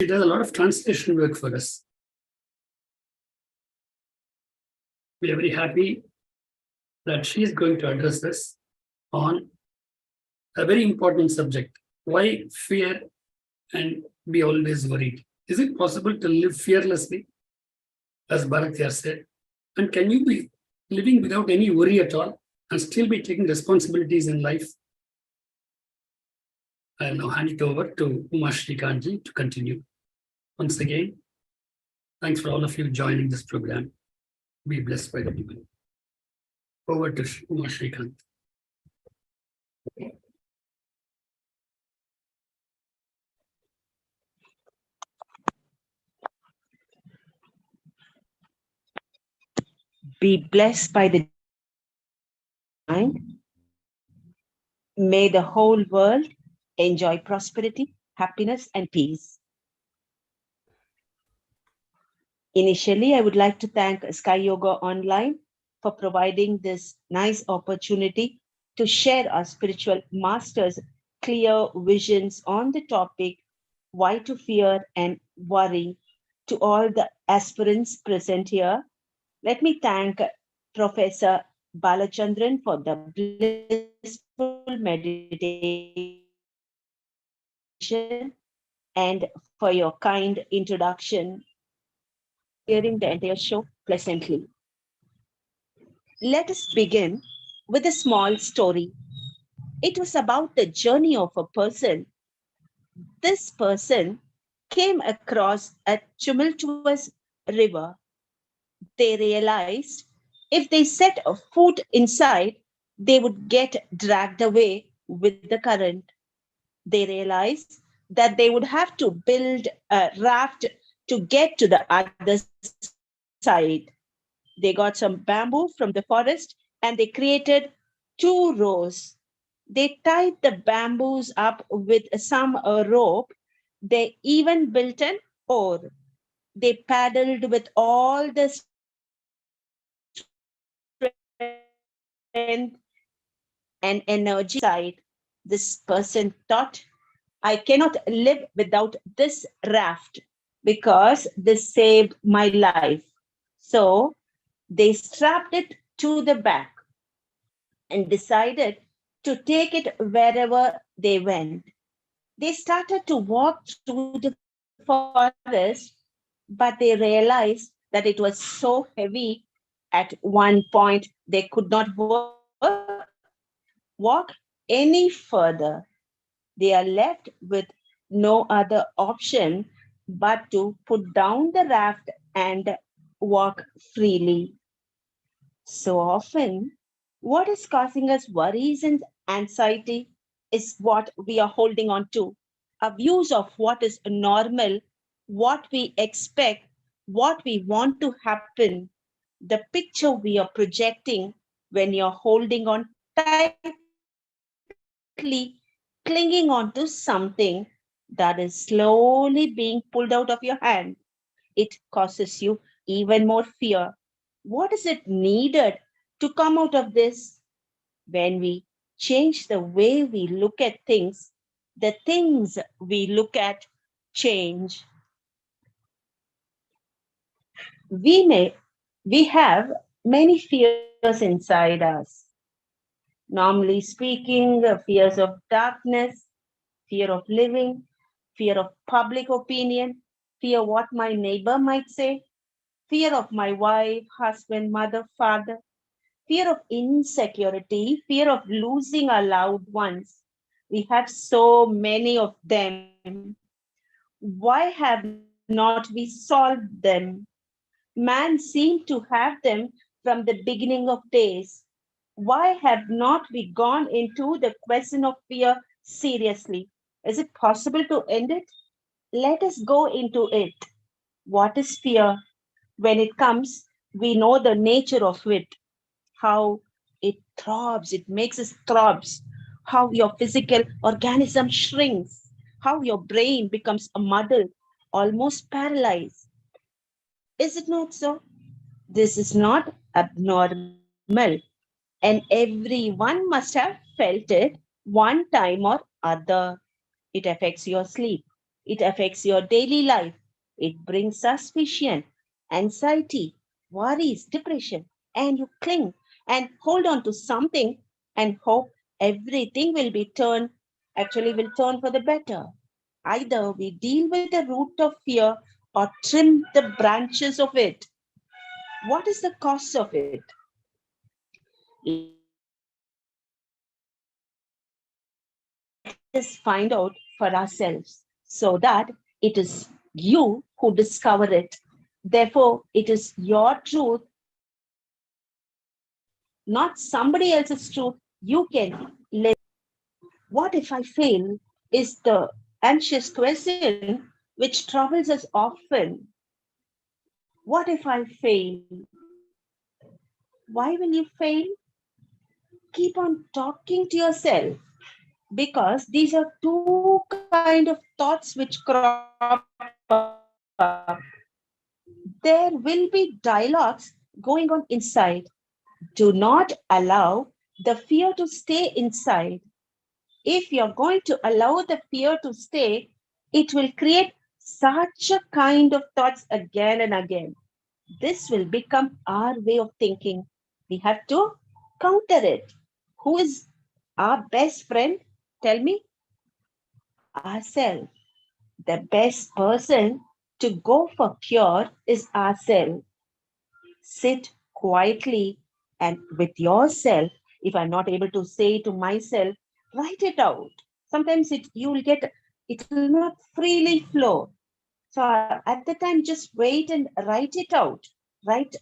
She does a lot of translation work for us. We are very happy that she is going to address us on a very important subject. Why fear and be always worried? Is it possible to live fearlessly, as Bharat said? And can you be living without any worry at all and still be taking responsibilities in life? I'll now hand it over to Shrikanth to continue. Once again, thanks for all of you joining this program. Be blessed by the divine. Over to Shrikanth. Be blessed by the divine. May the whole world enjoy prosperity, happiness, and peace. Initially, I would like to thank Sky Yoga Online for providing this nice opportunity to share our spiritual masters' clear visions on the topic, why to fear and worry. To all the aspirants present here, let me thank Professor Balachandran for the blissful meditation and for your kind introduction, hearing the entire show pleasantly. Let us begin with a small story. It was about the journey of a person. This person came across a tumultuous river. They realized if they set a foot inside, they would get dragged away with the current. They realized that they would have to build a raft to get to the other side. They got some bamboo from the forest and they created 2 rows. They tied the bamboos up with some rope. They even built an oar. They paddled with all the strength and energy side. This person thought, I cannot live without this raft because this saved my life. So they strapped it to the back and decided to take it wherever they went. They started to walk through the forest, but they realized that it was so heavy at one point they could not walk any further. They are left with no other option but to put down the raft and walk freely. So often, what is causing us worries and anxiety is what we are holding on to. Our views of what is normal, what we expect, what we want to happen, the picture we are projecting when you're holding on tightly, clinging on to something that is slowly being pulled out of your hand. It causes you even more fear. What is it needed to come out of this? When we change the way we look at things, the things we look at change. We have many fears inside us. Normally speaking, fears of darkness, fear of living, fear of public opinion, fear what my neighbor might say, fear of my wife, husband, mother, father, fear of insecurity, fear of losing our loved ones. We have so many of them. Why have not we solved them? Man seemed to have them from the beginning of days. Why have not we gone into the question of fear seriously? Is it possible to end it? Let us go into it. What is fear? When it comes, we know the nature of it, how it throbs, it makes us throbs, how your physical organism shrinks, how your brain becomes a muddle, almost paralyzed. Is it not so? This is not abnormal, and everyone must have felt it one time or other. It affects your sleep, It affects your daily life. It brings suspicion, anxiety, worries, depression, and you cling and hold on to something and hope everything will turn for the better. Either we deal with the root of fear or trim the branches of it. What is the cost of it? Let us find out for ourselves so that it is you who discover it. Therefore, it is your truth, not somebody else's truth. You can live it. What if I fail? Is the anxious question which troubles us often. What if I fail? Why will you fail? Keep on talking to yourself because these are two kind of thoughts which crop up. There will be dialogues going on inside. Do not allow the fear to stay inside. If you're going to allow the fear to stay, it will create such a kind of thoughts again and again. This will become our way of thinking. We have to counter it. Who is our best friend? Tell me. Ourselves. The best person to go for cure is ourselves. Sit quietly and with yourself. If I'm not able to say to myself, write it out. Sometimes it will not freely flow. So at the time, just wait and write it out. Write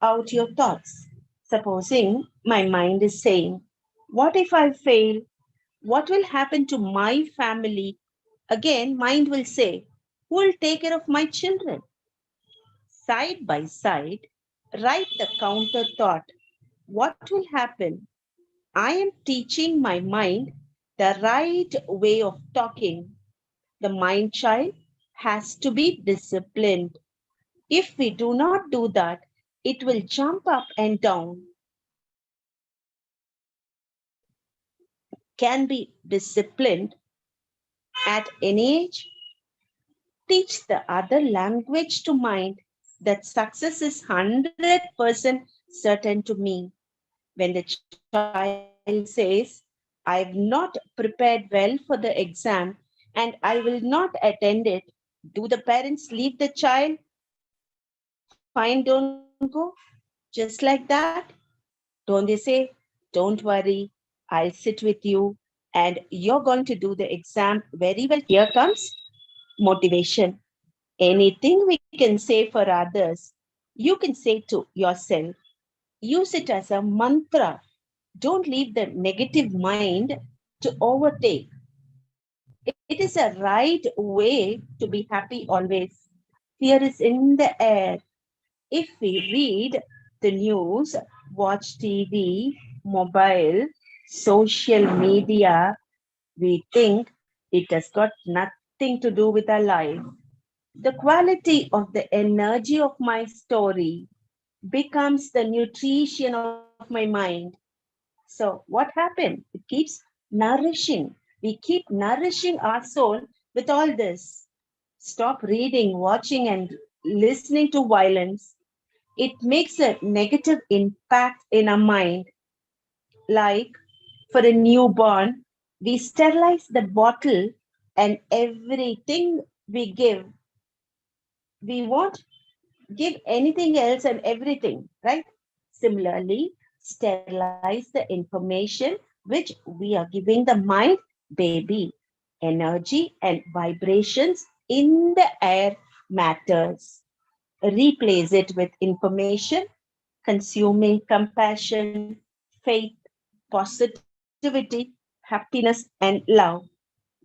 out your thoughts. Supposing my mind is saying, what if I fail? What will happen to my family? Again, mind will say, who will take care of my children? Side by side, write the counter thought. What will happen? I am teaching my mind the right way of talking. The mind child has to be disciplined. If we do not do that, it will jump up and down. Can be disciplined at any age. Teach the other language to mind that success is 100% certain to me. When the child says, I have not prepared well for the exam and I will not attend it, do the parents leave the child? Fine, don't go. Just like that? Don't they say, don't worry, I'll sit with you and you're going to do the exam very well? Here comes motivation. Anything we can say for others, you can say to yourself. Use it as a mantra. Don't leave the negative mind to overtake. It is a right way to be happy always. Fear is in the air. If we read the news, watch TV, mobile, social media, we think it has got nothing to do with our life. The quality of the energy of my story becomes the nutrition of my mind. So, what happened? It keeps nourishing. We keep nourishing our soul with all this. Stop reading, watching, and listening to violence. It makes a negative impact in our mind. Like for a newborn, we sterilize the bottle and everything we give. We won't give anything else and everything, right? Similarly, sterilize the information which we are giving the mind, baby. Energy and vibrations in the air matters. Replace it with information, consuming compassion, faith, positivity, happiness, and love.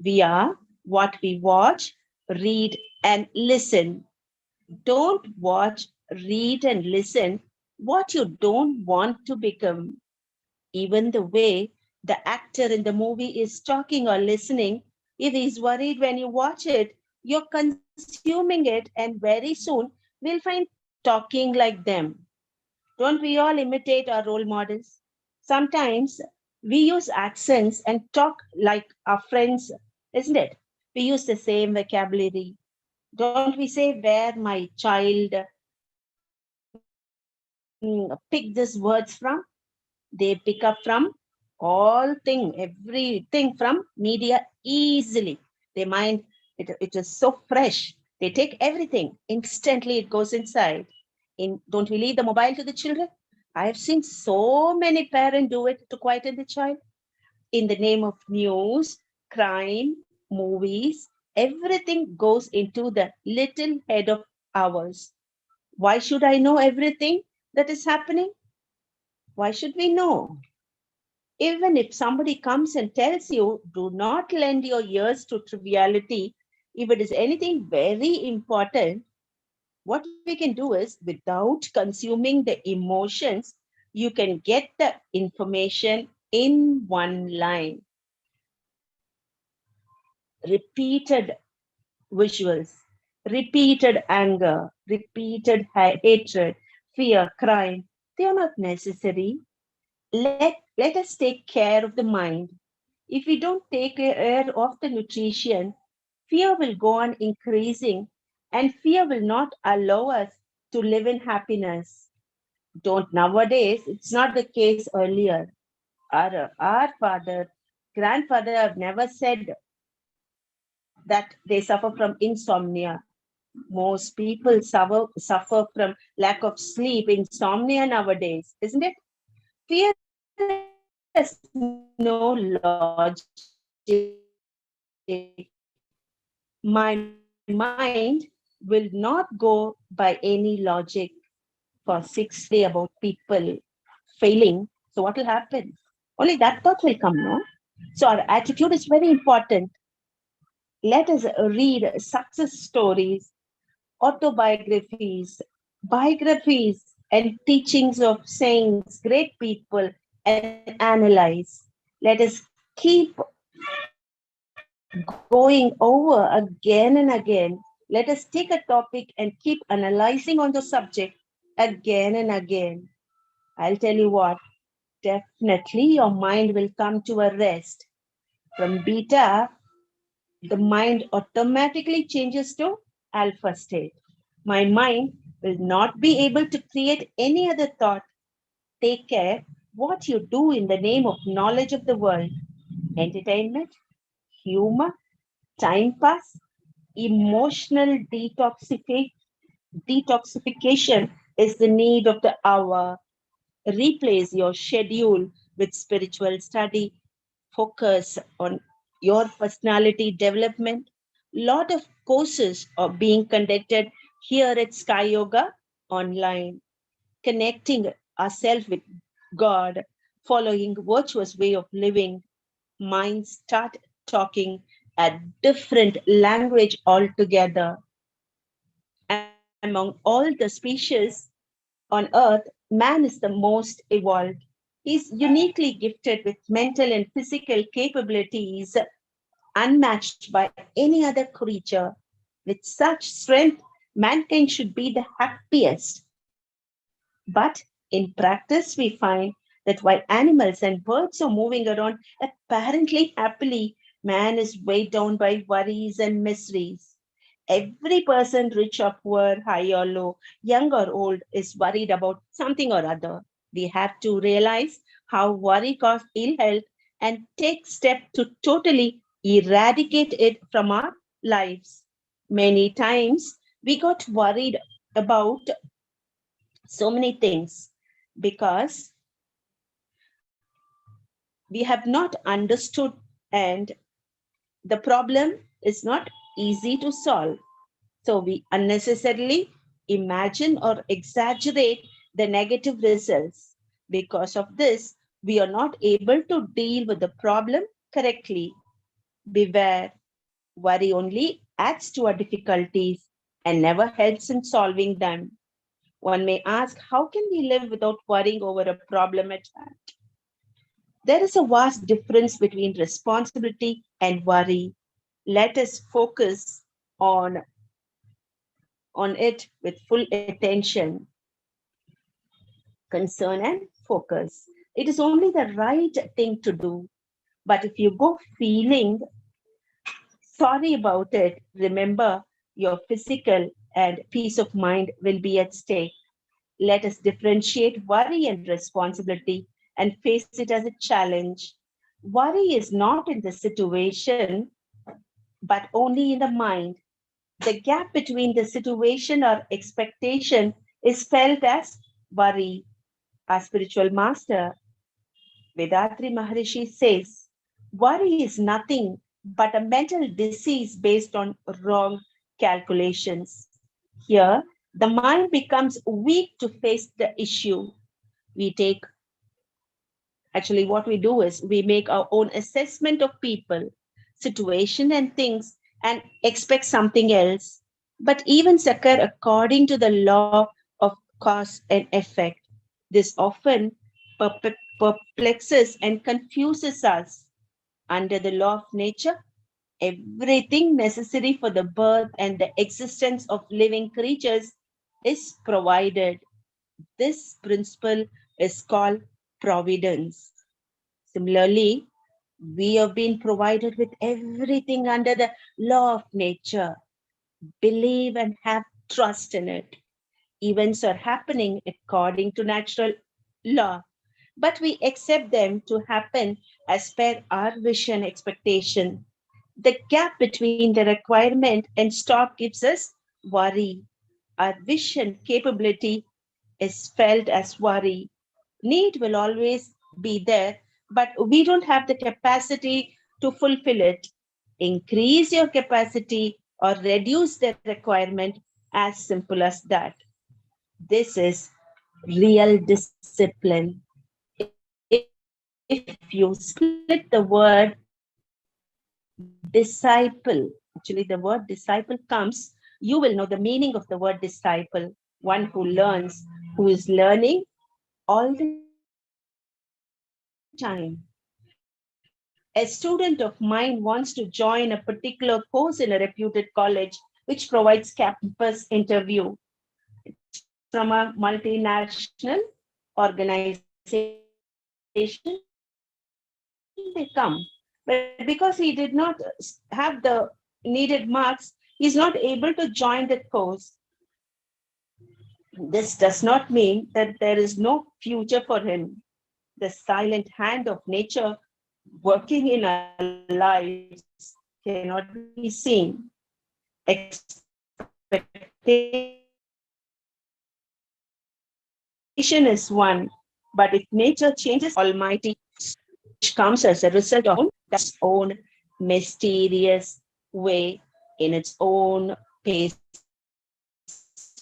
We are what we watch, read, and listen. Don't watch, read, and listen what you don't want to become. Even the way the actor in the movie is talking or listening, if he's worried when you watch it, you're consuming it, and very soon we'll find talking like them. Don't we all imitate our role models? Sometimes we use accents and talk like our friends, isn't it? We use the same vocabulary. Don't we say where my child pick these words from? They pick up from everything from media easily. Their mind, it is so fresh. They take everything. Instantly it goes inside. Don't we leave the mobile to the children? I have seen so many parents do it to quieten the child. In the name of news, crime, movies, everything goes into the little head of ours. Why should I know everything that is happening? Why should we know? Even if somebody comes and tells you, do not lend your ears to triviality. If it is anything very important, what we can do is without consuming the emotions, you can get the information in one line. Repeated visuals, repeated anger, repeated hatred, fear, crime, they are not necessary. Let us take care of the mind. If we don't take care of the nutrition, fear will go on increasing and fear will not allow us to live in happiness. Don't nowadays, it's not the case earlier. Our father, grandfather have never said that they suffer from insomnia. Most people suffer from lack of sleep, insomnia nowadays, isn't it? Fear has no logic. My mind will not go by any logic for 6 days about people failing. So what will happen? Only that thought will come, no? So our attitude is very important. Let us read success stories, autobiographies, biographies, and teachings of saints, great people, and analyze. Let us keep going over again and again. Let us take a topic and keep analyzing on the subject again and again. I'll tell you what, definitely your mind will come to a rest. From beta, the mind automatically changes to alpha state. My mind will not be able to create any other thought. Take care what you do in the name of knowledge of the world. Entertainment, humor, time pass, emotional detoxification is the need of the hour. Replace your schedule with spiritual study. Focus on your personality development. Lot of courses are being conducted here at Sky Yoga online, connecting ourselves with God, following virtuous way of living. Minds start talking a different language altogether. Among all the species on earth, man is the most evolved. He's uniquely gifted with mental and physical capabilities unmatched by any other creature. With such strength, mankind should be the happiest. But in practice, we find that while animals and birds are moving around apparently happily, man is weighed down by worries and miseries. Every person, rich or poor, high or low, young or old, is worried about something or other. We have to realize how worry causes ill health and take steps to totally eradicate it from our lives. Many times we got worried about so many things because we have not understood, and the problem is not easy to solve. So we unnecessarily imagine or exaggerate the negative results. Because of this, we are not able to deal with the problem correctly. Beware, worry only adds to our difficulties and never helps in solving them. One may ask, how can we live without worrying over a problem at hand? There is a vast difference between responsibility and worry. Let us focus on, on it with full attention, concern, and focus. It is only the right thing to do. But if you go feeling sorry about it. Remember, your physical and peace of mind will be at stake. Let us differentiate worry and responsibility and face it as a challenge. Worry is not in the situation, but only in the mind. The gap between the situation or expectation is felt as worry. Our spiritual master, Vethathiri Maharishi, says worry is nothing but a mental disease based on wrong calculations. Here, the mind becomes weak to face the issue. We take, actually, what we do is we make our own assessment of people, situation, and things and expect something else. But events occur according to the law of cause and effect. This often perplexes and confuses us. Under the law of nature, everything necessary for the birth and the existence of living creatures is provided. This principle is called providence. Similarly, we have been provided with everything under the law of nature. Believe and have trust in it. Events are happening according to natural law, but we accept them to happen as per our wish and expectation. The gap between the requirement and stock gives us worry. Our wish and capability is felt as worry. Need will always be there, but we don't have the capacity to fulfill it. Increase your capacity or reduce the requirement, as simple as that. This is real discipline. If you split the word disciple, actually, the word disciple comes, you will know the meaning of the word disciple, one who learns, who is learning all the time. A student of mine wants to join a particular course in a reputed college which provides campus interview. It's from a multinational organization. They come. But because he did not have the needed marks, he's not able to join the course. This does not mean that there is no future for him. The silent hand of nature working in our lives cannot be seen. Expectation is one, but if nature changes overnight, Almighty, which comes as a result of own mysterious way in its own pace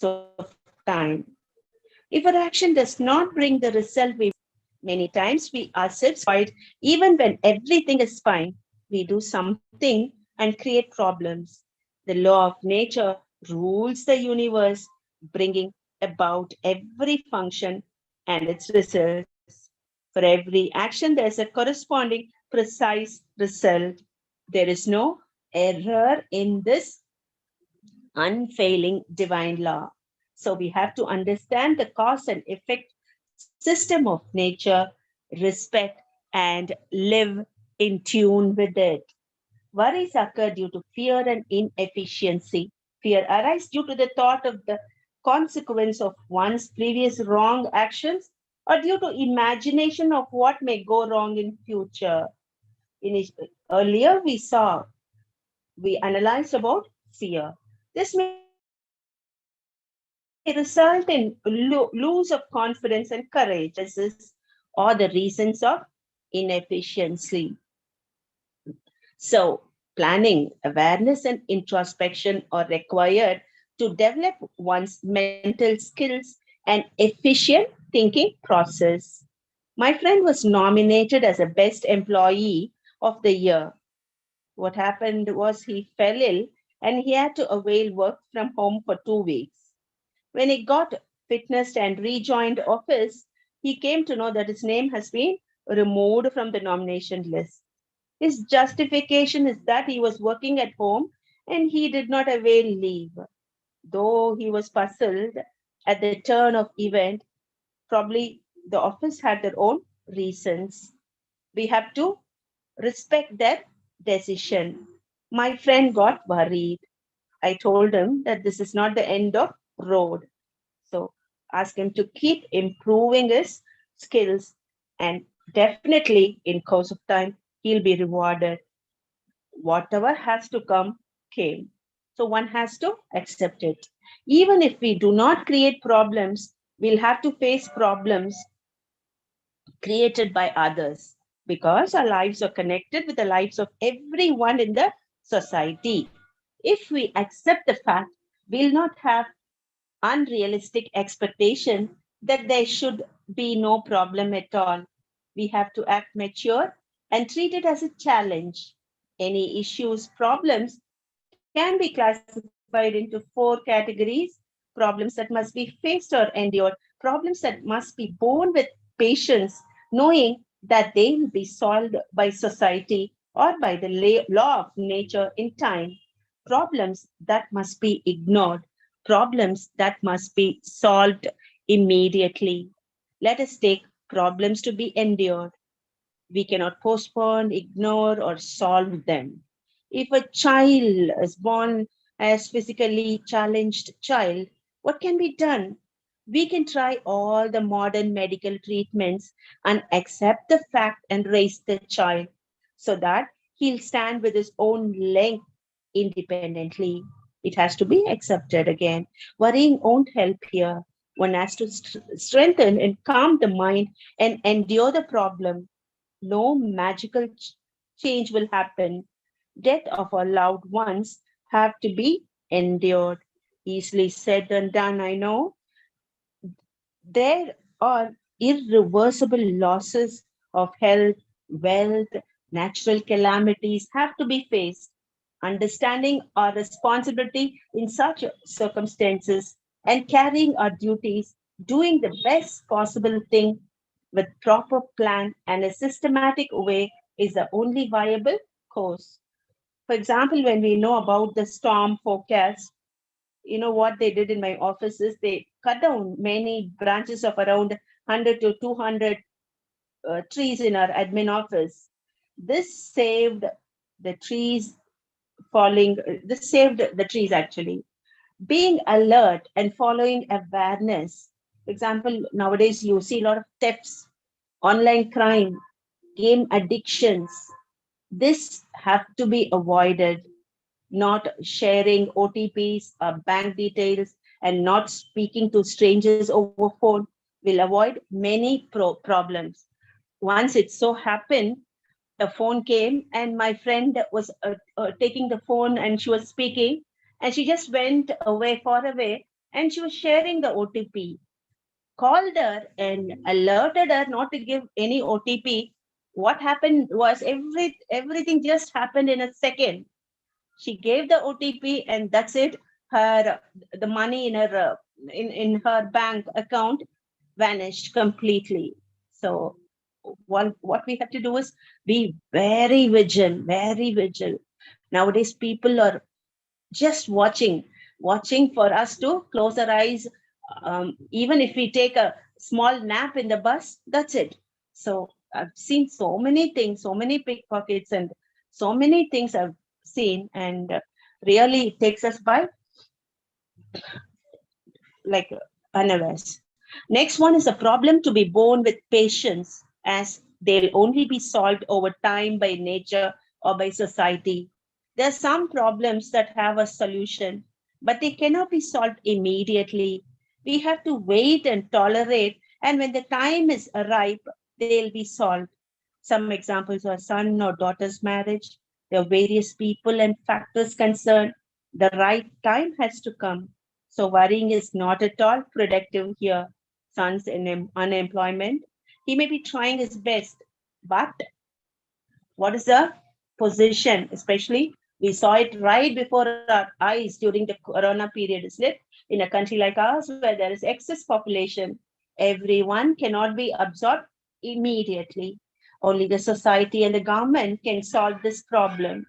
of time. If our action does not bring the result we want, many times we ourselves disappointed. Even when everything is fine, we do something and create problems. The law of nature rules the universe, bringing about every function and its results. For every action, there is a corresponding precise result. There is no error in this unfailing divine law. So we have to understand the cause and effect system of nature, respect, and live in tune with it. Worries occur due to fear and inefficiency. Fear arises due to the thought of the consequence of one's previous wrong actions or due to imagination of what may go wrong in future. Earlier we analyzed about fear. This may result in lose of confidence and courage, paralysis, or the reasons of inefficiency. So, planning, awareness, and introspection are required to develop one's mental skills and efficient thinking process. My friend was nominated as a best employee of the year. What happened was he fell ill and he had to avail work from home for 2 weeks. When he got fitnessed and rejoined office, he came to know that his name has been removed from the nomination list. His justification is that he was working at home and he did not avail leave. Though he was puzzled at the turn of event, probably the office had their own reasons. We have to respect their decision. My friend got worried. I told him that this is not the end of road. So ask him to keep improving his skills, and definitely in course of time he'll be rewarded. Whatever has to come came. So one has to accept it. Even if we do not create problems, we'll have to face problems created by others, because our lives are connected with the lives of everyone in the society. If we accept the fact, we'll not have unrealistic expectation that there should be no problem at all. We have to act mature and treat it as a challenge. Any issues, problems can be classified into 4 categories: problems that must be faced or endured, problems that must be borne with patience, knowing that they will be solved by society or by the law of nature in time, problems that must be ignored, problems that must be solved immediately. Let us take problems to be endured. We cannot postpone, ignore, or solve them. If a child is born as physically challenged child, what can be done? We can try all the modern medical treatments and accept the fact and raise the child so that he'll stand with his own leg independently. It has to be accepted again. Worrying won't help here. One has to strengthen and calm the mind and endure the problem. No magical change will happen. Death of our loved ones have to be endured. Easily said than done, I know. There are irreversible losses of health, wealth, natural calamities have to be faced. Understanding our responsibility in such circumstances and carrying our duties, doing the best possible thing with proper plan and a systematic way is the only viable course. For example, when we know about the storm forecast, you know what they did in my office is they cut down many branches of around 100 to 200 trees in our admin office. This saved the trees falling, this saved the trees actually. Being alert and following awareness. For example, nowadays you see a lot of thefts, online crime, game addictions. This have to be avoided. Not sharing OTPs or bank details and not speaking to strangers over phone will avoid many problems. Once it so happened, a phone came and my friend was taking the phone and she was speaking, and she just went away, far away, and she was sharing the OTP. Called her and alerted her not to give any OTP. What happened was everything just happened in a second. She gave the OTP and that's it. Her the money in her in her bank account vanished completely. So what we have to do is be very vigilant, very vigilant. Nowadays, people are just watching for us to close our eyes. Even if we take a small nap in the bus, that's it. So I've seen so many things, so many pickpockets, and so many things I've seen, and really it takes us by like unawares. Next one is a problem to be borne with patience, as they'll only be solved over time by nature or by society. There are some problems that have a solution, but they cannot be solved immediately. We have to wait and tolerate, and when the time is ripe, they'll be solved. Some examples are son or daughter's marriage. There are various people and factors concerned. The right time has to come. So worrying is not at all productive here. Son's in unemployment. He may be trying his best, but what is the position? Especially, we saw it right before our eyes during the Corona period, isn't it? In a country like ours, where there is excess population, everyone cannot be absorbed immediately. Only the society and the government can solve this problem.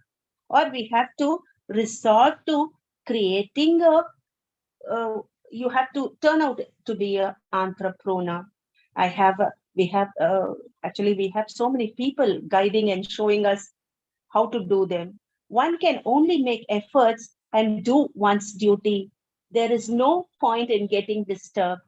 Or we have to resort to creating a you have to turn out to be an entrepreneur. I have we have actually we have so many people guiding and showing us how to do them. One can only make efforts and do one's duty. There is no point in getting disturbed.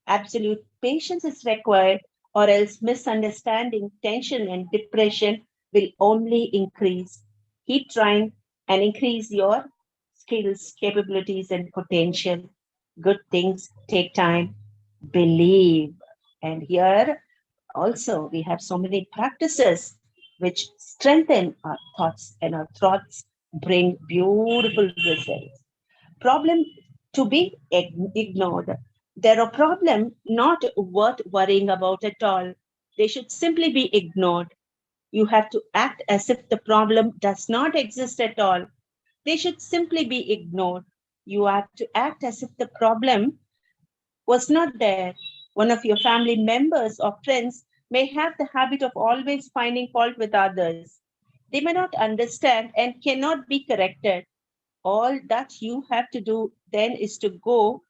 Absolute patience is required, or else misunderstanding, tension, and depression will only increase. Keep trying and increase your skills, capabilities, and potential. Good things take time. Believe. And here also, we have so many practices which strengthen our thoughts, and our thoughts bring beautiful results. Problem to be ignored. There are problems not worth worrying about at all. They should simply be ignored. You have to act as if the problem does not exist at all. They should simply be ignored. You have to act as if the problem was not there. One of your family members or friends may have the habit of always finding fault with others. They may not understand and cannot be corrected. All that you have to do then is to go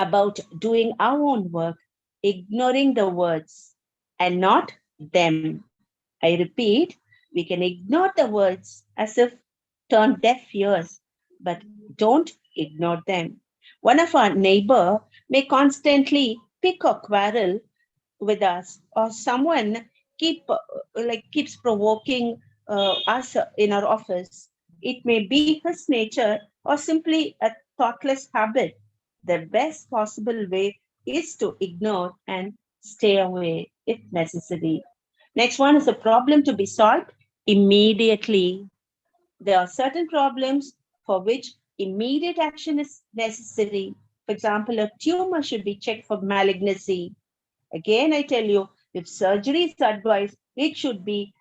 about doing our own work, ignoring the words and not them. I repeat, we can ignore the words as if turn deaf ears, but don't ignore them. One of our neighbor may constantly pick or quarrel with us, or someone keeps provoking us in our office. It may be his nature or simply a thoughtless habit. The best possible way is to ignore and stay away if necessary. Next one is a problem to be solved immediately. There are certain problems for which immediate action is necessary. For example, a tumor should be checked for malignancy. Again, I tell you, if surgery is advised, it should be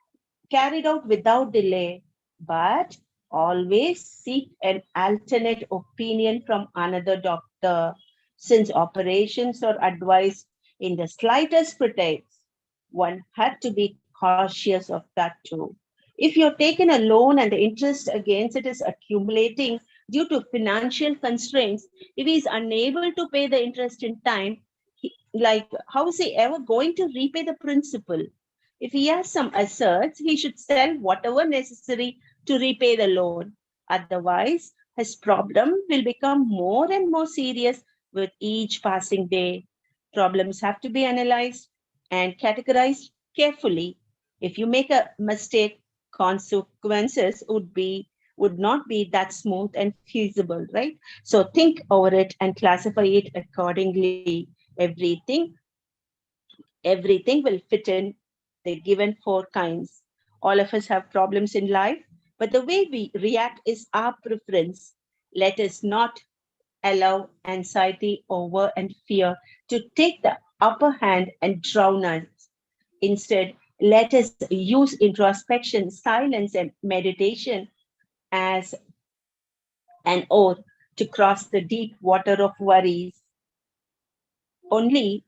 carried out without delay, but always seek an alternate opinion from another doctor. Since operations are advised in the slightest pretext, one had to be cautious of that too. If you're taken a loan and the interest against it is accumulating due to financial constraints, if he is unable to pay the interest in time, how is he ever going to repay the principal? If he has some assets, he should sell whatever necessary to repay the loan. Otherwise, his problem will become more and more serious with each passing day. Problems have to be analyzed and categorized carefully. If you make a mistake, consequences would not be that smooth and feasible, right? So think over it and classify it accordingly. Everything will fit in the given four kinds. All of us have problems in life, but the way we react is our preference. Let us not allow anxiety, over, and fear to take the upper hand and drown us. Instead, let us use introspection, silence, and meditation as an oar to cross the deep water of worries. Only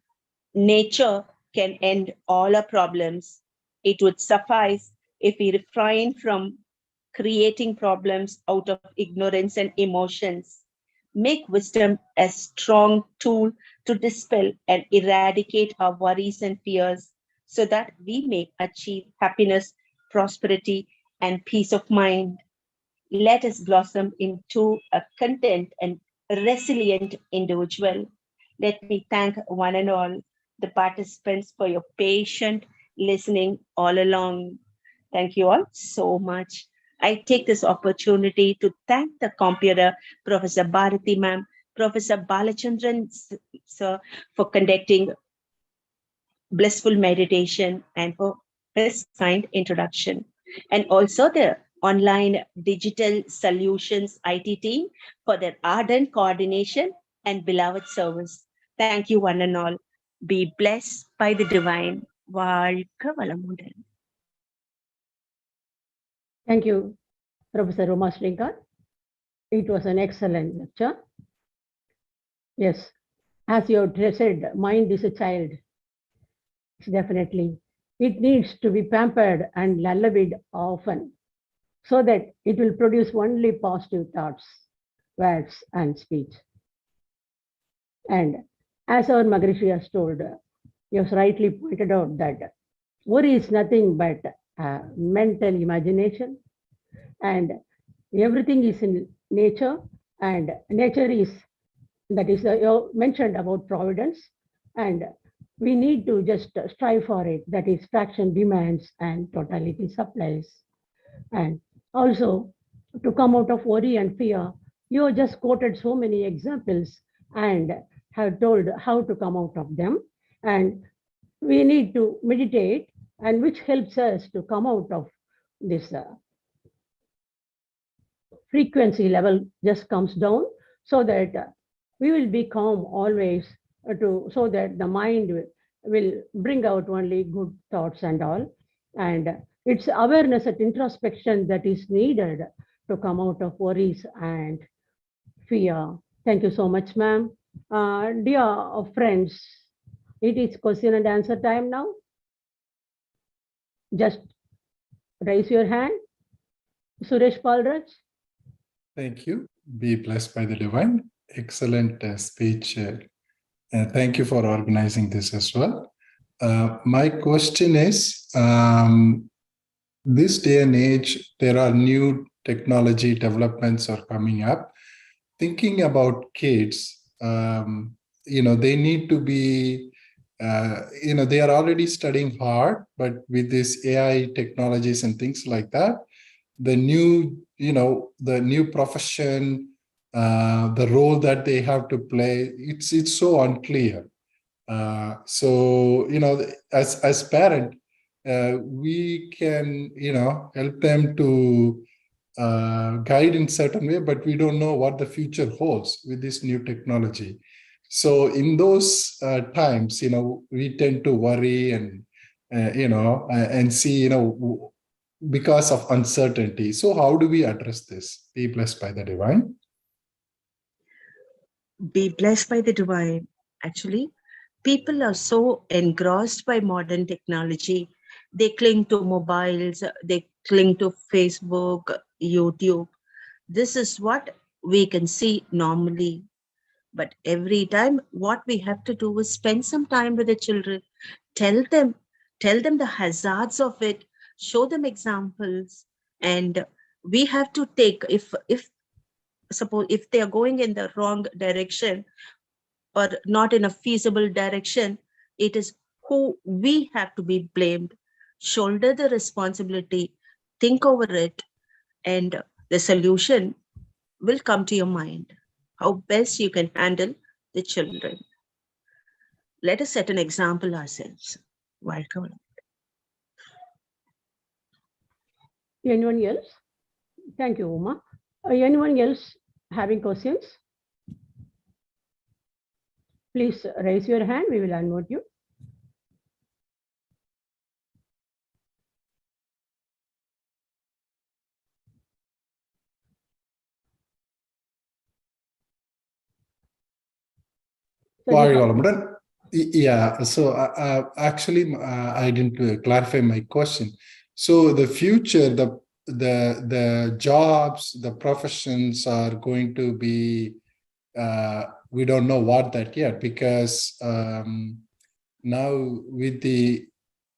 nature can end all our problems. It would suffice if we refrain from creating problems out of ignorance and emotions. Make wisdom a strong tool to dispel and eradicate our worries and fears so that we may achieve happiness, prosperity, and peace of mind. Let us blossom into a content and resilient individual. Let me thank one and all the participants for your patient listening all along. Thank you all so much. I take this opportunity to thank the computer, Professor Bharati ma'am, Professor Balachandran sir, for conducting blissful meditation and for his kind introduction. And also the online digital solutions IT team for their ardent coordination and beloved service. Thank you one and all. Be blessed by the divine. வாழ்க வளமுடன். Thank you, Professor Roma Shrikanth. It was an excellent lecture. Yes, as you have said, mind is a child. Definitely. It needs to be pampered and lullabied often so that it will produce only positive thoughts, words, and speech. And as our Maharishi has told, you have rightly pointed out that worry is nothing but mental imagination. and everything is in nature, and nature is, that is you mentioned about providence, and we need to just strive for it. That is fraction demands and totality supplies. And also, to come out of worry and fear, you have just quoted so many examples and have told how to come out of them. And we need to meditate, and which helps us to come out of this frequency level just comes down, so that we will be calm always, so that the mind will bring out only good thoughts and all. And it's awareness and introspection that is needed to come out of worries and fear. Thank you so much, ma'am. Dear friends, it is question and answer time now. Just raise your hand. Suresh Palraj. Thank you. Be blessed by the divine. Excellent speech. Thank you for organizing this as well. My question is, this day and age, there are new technology developments are coming up. Thinking about kids, they need to be, they are already studying hard, but with this AI technologies and things like that, the new profession, the role that they have to play, it's so unclear. So, as parent, we can, help them to guide in certain way, but we don't know what the future holds with this new technology. So in those times, we tend to worry and, and see, because of uncertainty. So how do we address this? Be blessed by the divine. Be blessed by the divine. Actually, people are so engrossed by modern technology. They cling to mobiles, they cling to Facebook, YouTube. This is what we can see normally. But every time, what we have to do is spend some time with the children, tell them the hazards of it, show them examples, and we have to take, if suppose if they are going in the wrong direction or not in a feasible direction, it is who we have to be blamed. Shoulder the responsibility, think over it, and the solution will come to your mind. How best you can handle the children. Let us set an example ourselves. Welcome. Anyone else? Thank you, Uma. Anyone else having questions? Please raise your hand. We will unmute you. Yeah, so actually, I didn't clarify my question. So the future, the jobs, the professions are going to be, we don't know what that yet, because now with the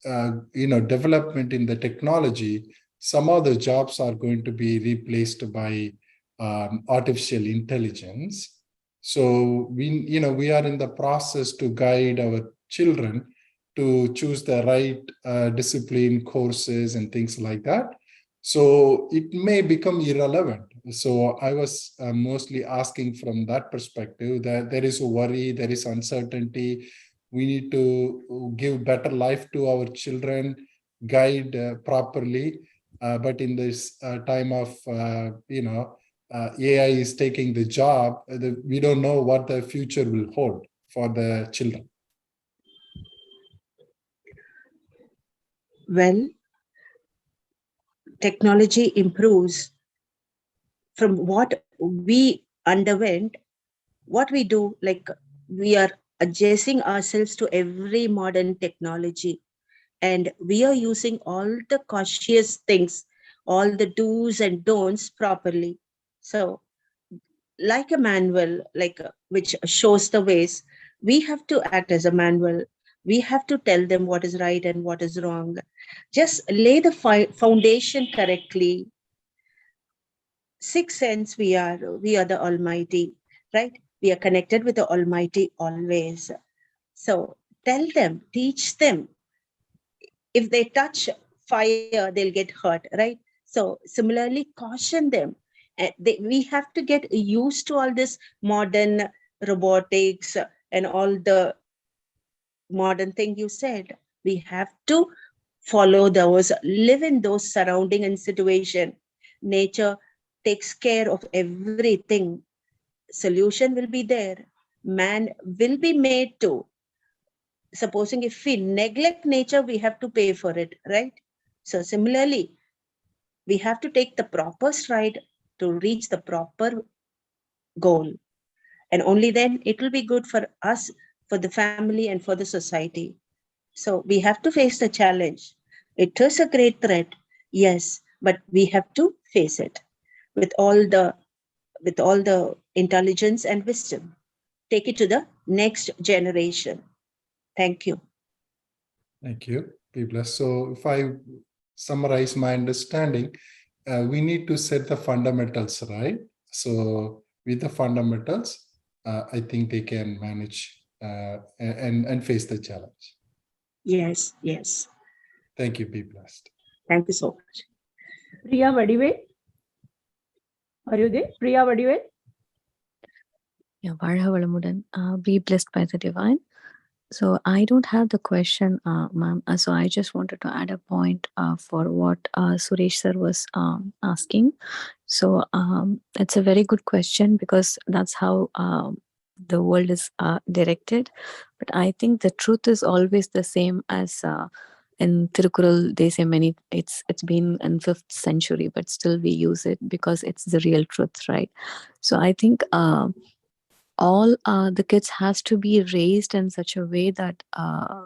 development in the technology, some of the jobs are going to be replaced by artificial intelligence. So we are in the process to guide our children to choose the right discipline courses and things like that. So it may become irrelevant. So I was mostly asking from that perspective, that there is a worry, there is uncertainty. We need to give better life to our children, guide properly. But in this time of, AI is taking the job, we don't know what the future will hold for the children. Well, technology improves. From what we underwent, what we do, like we are adjusting ourselves to every modern technology, and we are using all the cautious things, all the do's and don'ts properly. So like a manual, which shows the ways, we have to act as a manual. We have to tell them what is right and what is wrong. Just lay the foundation correctly. sixth sense, we are the Almighty, right? We are connected with the Almighty always. So tell them, teach them. If they touch fire, they'll get hurt, right? So similarly, caution them. We have to get used to all this modern robotics and all the modern thing you said. We have to follow those, live in those surrounding and situation. Nature takes care of everything. Solution will be there. Man will be made to. Supposing if we neglect nature, we have to pay for it, right? So similarly, we have to take the proper stride to reach the proper goal. And only then it will be good for us, for the family, and for the society. So we have to face the challenge. It is a great threat, yes, but we have to face it with all the intelligence and wisdom. Take it to the next generation. Thank you. Thank you. Be blessed. So if I summarize my understanding, we need to set the fundamentals right. So with the fundamentals, I think they can manage and face the challenge. Yes, yes. Thank you. Be blessed. Thank you so much. Priya Vadivel? Are you there? Priya Vadivel? Yeah, Varhavalamudan, be blessed by the divine. So I don't have the question, ma'am. So I just wanted to add a point for what Suresh sir was asking. So it's a very good question because that's how the world is directed. But I think the truth is always the same as in Tirukural. They say many. It's been in 5th century, but still we use it because it's the real truth, right? So I think. All the kids has to be raised in such a way that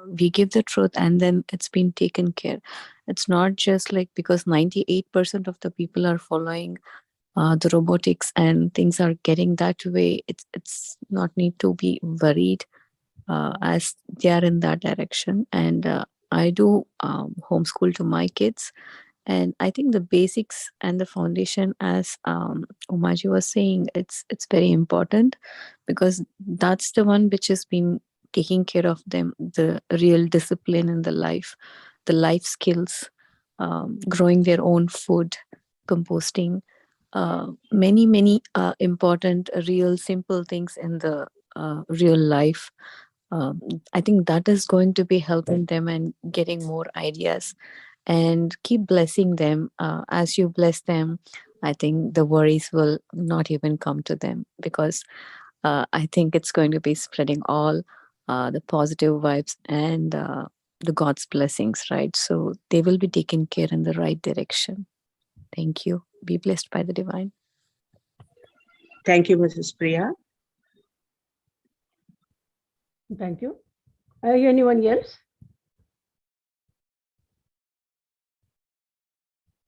we give the truth and then it's been taken care. It's not just like because 98% of the people are following the robotics and things are getting that way. It's not need to be worried as they are in that direction. And I do homeschool to my kids. And I think the basics and the foundation, as Umaji was saying, it's very important because that's the one which has been taking care of them, the real discipline in the life, the life skills, growing their own food, composting, many important, real simple things in the real life. I think that is going to be helping them and getting more ideas and keep blessing them. As you bless them, I think the worries will not even come to them because I think it's going to be spreading all the positive vibes and the God's blessings, right? So they will be taken care in the right direction. Thank you. Be blessed by the divine. Thank you, Mrs. Priya. Thank you. Anyone else?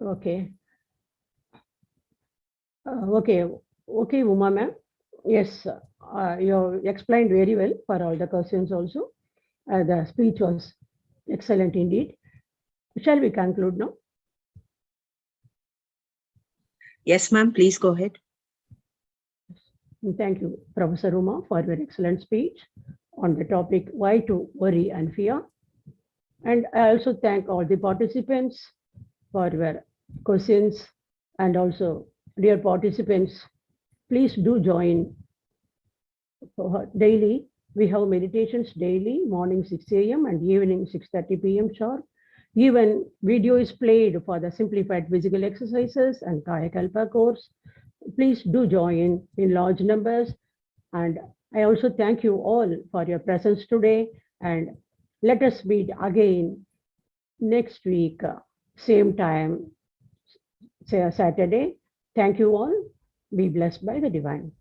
Okay. Okay, Uma ma'am. Yes, you explained very well for all the questions also. The speech was excellent indeed. Shall we conclude now? Yes, ma'am, please go ahead. Thank you, Professor Uma, for your excellent speech on the topic why to worry and fear. And I also thank all the participants for your questions. And also, dear participants, please do join daily. We have meditations daily, morning 6 a.m. and evening 6:30 p.m. sharp. Even video is played for the simplified physical exercises and Kayakalpa course. Please do join in large numbers. And I also thank you all for your presence today. And let us meet again next week, same time, Saturday. Thank you all. Be blessed by the divine.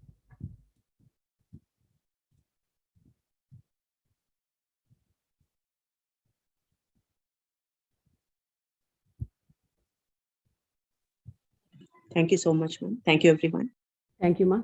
Thank you so much, ma'am. Thank you, everyone. Thank you, Ma.